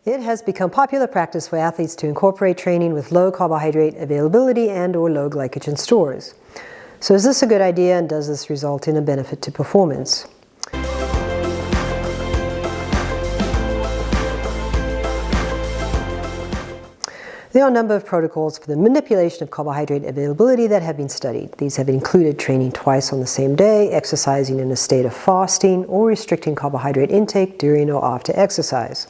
It has become popular practice for athletes to incorporate training with low carbohydrate availability and/or low glycogen stores. So is this a good idea, and does this result in a benefit to performance? There are a number of protocols for the manipulation of carbohydrate availability that have been studied. These have included training twice on the same day, exercising in a state of fasting, or restricting carbohydrate intake during or after exercise.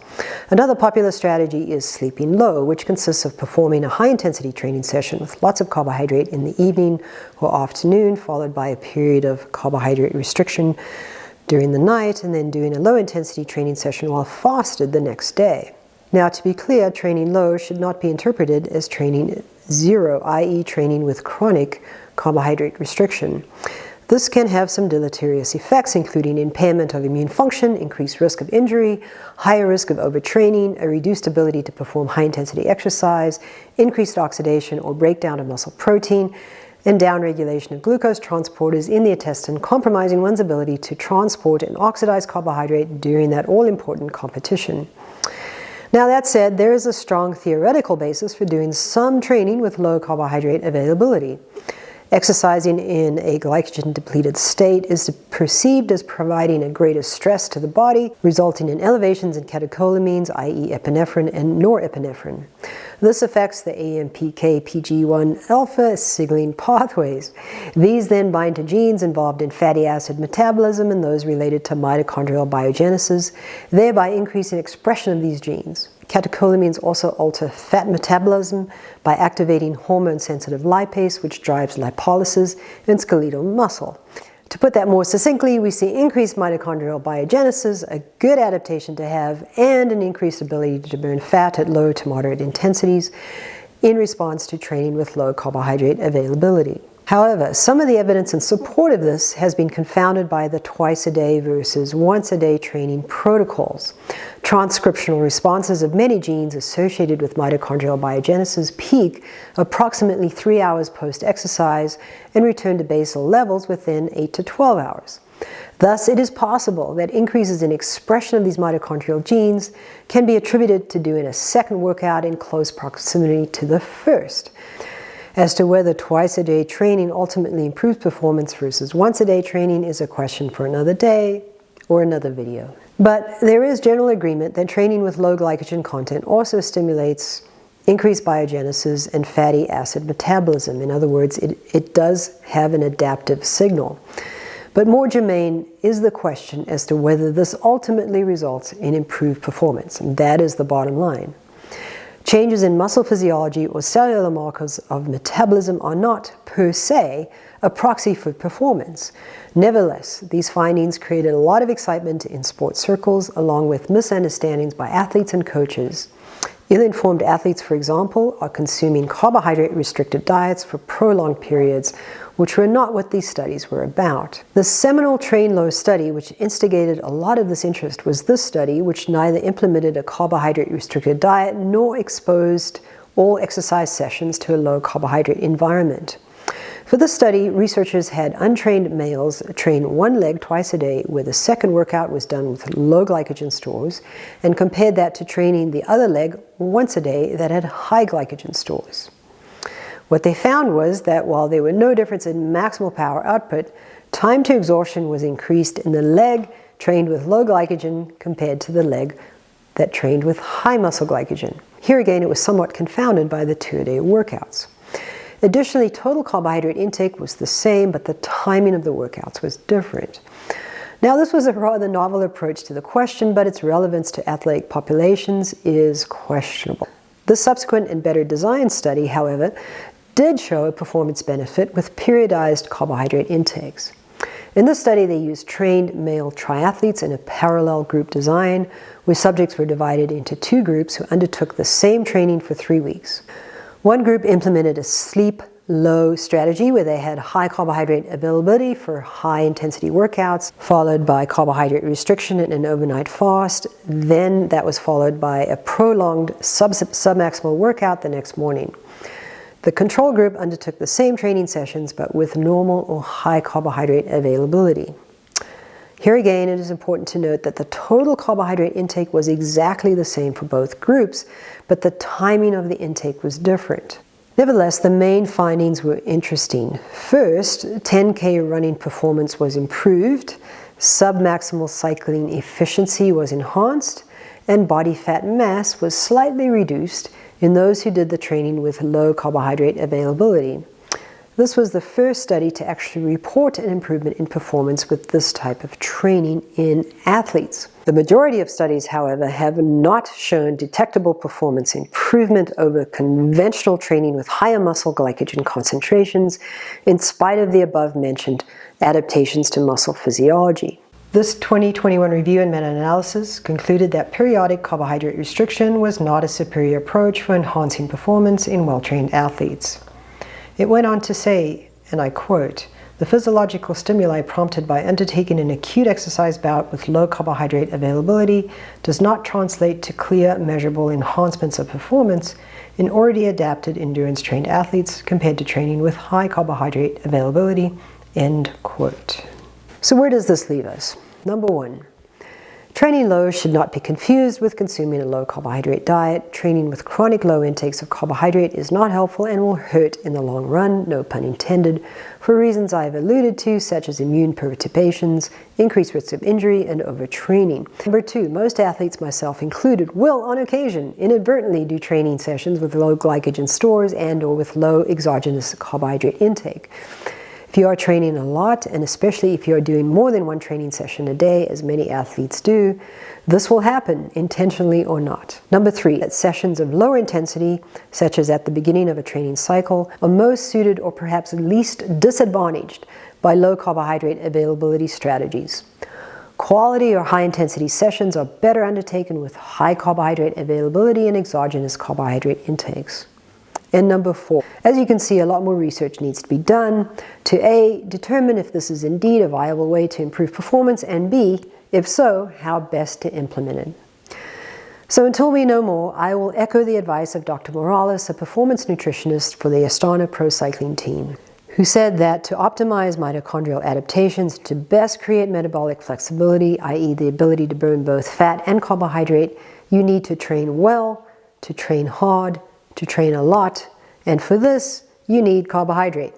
Another popular strategy is sleeping low, which consists of performing a high-intensity training session with lots of carbohydrate in the evening or afternoon, followed by a period of carbohydrate restriction during the night, and then doing a low-intensity training session while fasted the next day. Now, to be clear, training low should not be interpreted as training zero, i.e. training with chronic carbohydrate restriction. This can have some deleterious effects, including impairment of immune function, increased risk of injury, higher risk of overtraining, a reduced ability to perform high-intensity exercise, increased oxidation or breakdown of muscle protein, and downregulation of glucose transporters in the intestine, compromising one's ability to transport and oxidize carbohydrate during that all-important competition. Now, that said, there is a strong theoretical basis for doing some training with low carbohydrate availability. Exercising in a glycogen-depleted state is perceived as providing a greater stress to the body, resulting in elevations in catecholamines, i.e. epinephrine and norepinephrine. This affects the AMPK-PG1-alpha signaling pathways. These then bind to genes involved in fatty acid metabolism and those related to mitochondrial biogenesis, thereby increasing expression of these genes. Catecholamines also alter fat metabolism by activating hormone-sensitive lipase, which drives lipolysis in skeletal muscle. To put that more succinctly, we see increased mitochondrial biogenesis, a good adaptation to have, and an increased ability to burn fat at low to moderate intensities in response to training with low carbohydrate availability. However, some of the evidence in support of this has been confounded by the twice-a-day versus once-a-day training protocols. Transcriptional responses of many genes associated with mitochondrial biogenesis peak approximately 3 hours post-exercise and return to basal levels within 8 to 12 hours. Thus, it is possible that increases in expression of these mitochondrial genes can be attributed to doing a second workout in close proximity to the first. As to whether twice-a-day training ultimately improves performance versus once-a-day training is a question for another day or another video. But there is general agreement that training with low glycogen content also stimulates increased biogenesis and fatty acid metabolism. In other words, it does have an adaptive signal. But more germane is the question as to whether this ultimately results in improved performance. And that is the bottom line. Changes in muscle physiology or cellular markers of metabolism are not, per se, a proxy for performance. Nevertheless, these findings created a lot of excitement in sports circles, along with misunderstandings by athletes and coaches. Ill-informed athletes, for example, are consuming carbohydrate-restricted diets for prolonged periods, which were not what these studies were about. The seminal Train Low study, which instigated a lot of this interest, was this study, which neither implemented a carbohydrate-restricted diet nor exposed all exercise sessions to a low-carbohydrate environment. For this study, researchers had untrained males train one leg twice a day, where the second workout was done with low glycogen stores, and compared that to training the other leg once a day that had high glycogen stores. What they found was that while there were no difference in maximal power output, time to exhaustion was increased in the leg trained with low glycogen compared to the leg that trained with high muscle glycogen. Here again, it was somewhat confounded by the two-a-day workouts. Additionally, total carbohydrate intake was the same, but the timing of the workouts was different. Now, this was a rather novel approach to the question, but its relevance to athletic populations is questionable. The subsequent and better designed study, however, did show a performance benefit with periodized carbohydrate intakes. In this study, they used trained male triathletes in a parallel group design, where subjects were divided into two groups who undertook the same training for 3 weeks. One group implemented a sleep low strategy where they had high carbohydrate availability for high intensity workouts, followed by carbohydrate restriction and an overnight fast. Then that was followed by a prolonged submaximal workout the next morning. The control group undertook the same training sessions but with normal or high carbohydrate availability. Here again, it is important to note that the total carbohydrate intake was exactly the same for both groups, but the timing of the intake was different. Nevertheless, the main findings were interesting. First, 10K running performance was improved, submaximal cycling efficiency was enhanced, and body fat mass was slightly reduced in those who did the training with low carbohydrate availability. This was the first study to actually report an improvement in performance with this type of training in athletes. The majority of studies, however, have not shown detectable performance improvement over conventional training with higher muscle glycogen concentrations, in spite of the above-mentioned adaptations to muscle physiology. This 2021 review and meta-analysis concluded that periodic carbohydrate restriction was not a superior approach for enhancing performance in well-trained athletes. It went on to say, and I quote, "The physiological stimuli prompted by undertaking an acute exercise bout with low carbohydrate availability does not translate to clear, measurable enhancements of performance in already adapted endurance-trained athletes compared to training with high carbohydrate availability," end quote. So where does this leave us? Number one, training low should not be confused with consuming a low carbohydrate diet. Training with chronic low intakes of carbohydrate is not helpful and will hurt in the long run, no pun intended, for reasons I have alluded to, such as immune perturbations, increased risk of injury, and overtraining. Number two, most athletes, myself included, will on occasion inadvertently do training sessions with low glycogen stores and or with low exogenous carbohydrate intake. If you are training a lot, and especially if you are doing more than one training session a day, as many athletes do, this will happen, intentionally or not. Number three, sessions of lower intensity, such as at the beginning of a training cycle, are most suited or perhaps least disadvantaged by low carbohydrate availability strategies. Quality or high-intensity sessions are better undertaken with high carbohydrate availability and exogenous carbohydrate intakes. And number four, as you can see, a lot more research needs to be done to A, determine if this is indeed a viable way to improve performance, and B, if so, how best to implement it. So until we know more, I will echo the advice of Dr. Morales, a performance nutritionist for the Astana Pro Cycling team, who said that to optimize mitochondrial adaptations to best create metabolic flexibility, i.e. the ability to burn both fat and carbohydrate, you need to train well, to train hard, to train a lot, and for this, you need carbohydrate.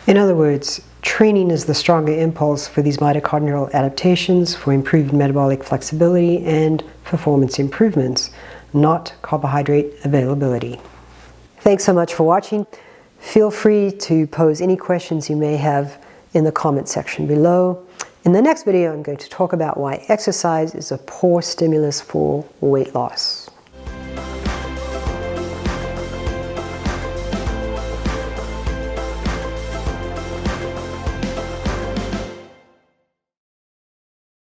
In other words, training is the stronger impulse for these mitochondrial adaptations for improved metabolic flexibility and performance improvements, not carbohydrate availability. Thanks so much for watching. Feel free to pose any questions you may have in the comment section below. In the next video, I'm going to talk about why exercise is a poor stimulus for weight loss.